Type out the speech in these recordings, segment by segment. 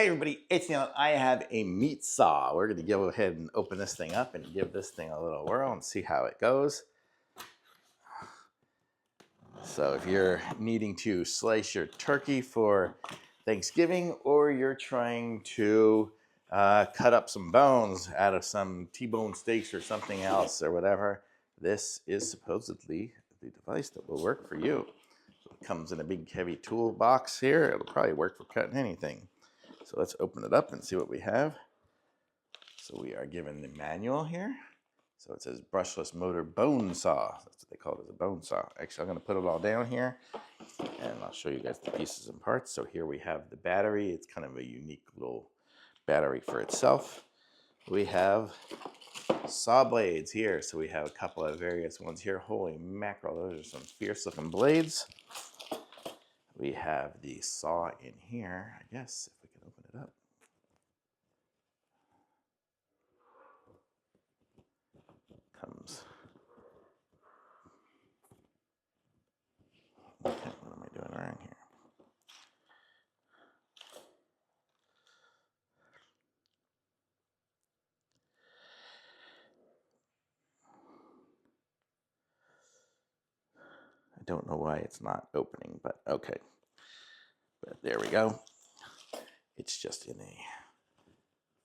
Hey everybody, it's Neil. I have a meat saw. We're going to go ahead and open this thing up and give this thing a little whirl and see how it goes. So if you're needing to slice your turkey for Thanksgiving, or you're trying to cut up some bones out of some T-bone steaks or something else or whatever, this is supposedly the device that will work for you. It comes in a big heavy toolbox here. It'll probably work for cutting anything. So let's open it up and see what we have. So we are given the manual here. So it says brushless motor bone saw. That's what they call it, as a bone saw. Actually, I'm going to put it all down here and I'll show you guys the pieces and parts. So here we have the battery. It's kind of a unique little battery for itself. We have saw blades here. So we have a couple of various ones here. Holy mackerel, those are some fierce looking blades. We have the saw in here, I guess, if we can open it up. Comes. Okay, what am I doing around here? I don't know why it's not opening, but okay. But there we go. It's just in a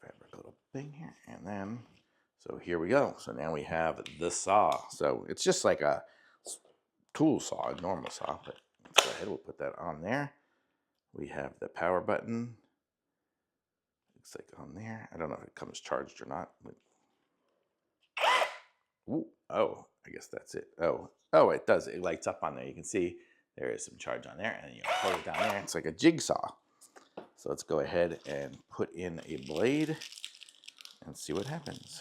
fabric little thing here. And then, so here we go. So now we have the saw. So it's just like a tool saw, a normal saw, but let's go ahead, we'll put that on there. We have the power button. Looks like on there. I don't know if it comes charged or not. Ooh, oh, I guess that's it. Oh, it does. It lights up on there. You can see there is some charge on there, and you hold it down there. It's like a jigsaw. So let's go ahead and put in a blade and see what happens.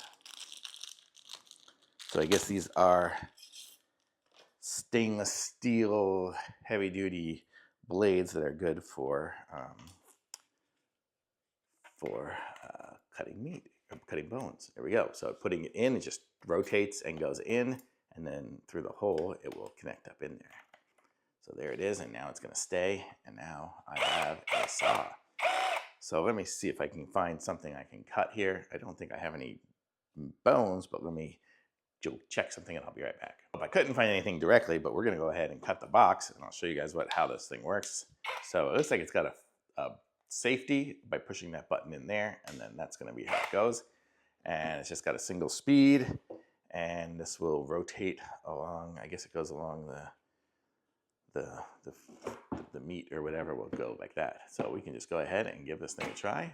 So I guess these are stainless steel heavy-duty blades that are good for cutting meat, or cutting bones. There we go. So putting it in, it just rotates and goes in, and then through the hole, it will connect up in there. So there it is, and now it's gonna stay, and now I have a saw. So let me see if I can find something I can cut here. I don't think I have any bones, but let me check something and I'll be right back. I couldn't find anything directly, but we're gonna go ahead and cut the box, and I'll show you guys how this thing works. So it looks like it's got a safety by pushing that button in there, and then that's going to be how it goes. And it's just got a single speed, and this will rotate along. I guess it goes along the meat or whatever will go like that. So we can just go ahead and give this thing a try.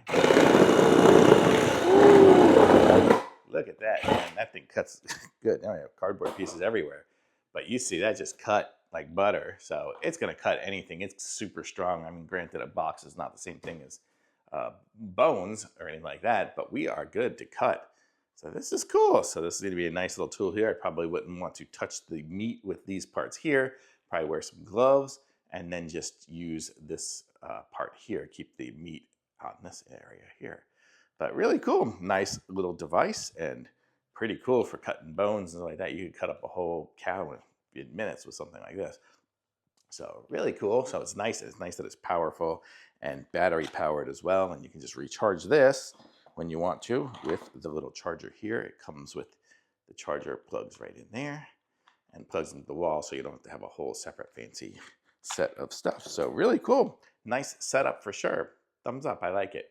Look at that, man. That thing cuts good. Now we have cardboard pieces everywhere, but you see that just cut like butter. So it's going to cut anything. It's super strong. I mean, granted, a box is not the same thing as bones or anything like that, but we are good to cut. So this is cool. So this is going to be a nice little tool here. I probably wouldn't want to touch the meat with these parts here. Probably wear some gloves and then just use this part here. Keep the meat on this area here. But really cool. Nice little device, and pretty cool for cutting bones and like that. You could cut up a whole cow in minutes with something like this. So really cool. So it's nice. It's nice that it's powerful and battery powered as well. And you can just recharge this when you want to with the little charger here. It comes with the charger, plugs right in there and plugs into the wall, so you don't have to have a whole separate fancy set of stuff. So really cool. Nice setup for sure. Thumbs up. I like it.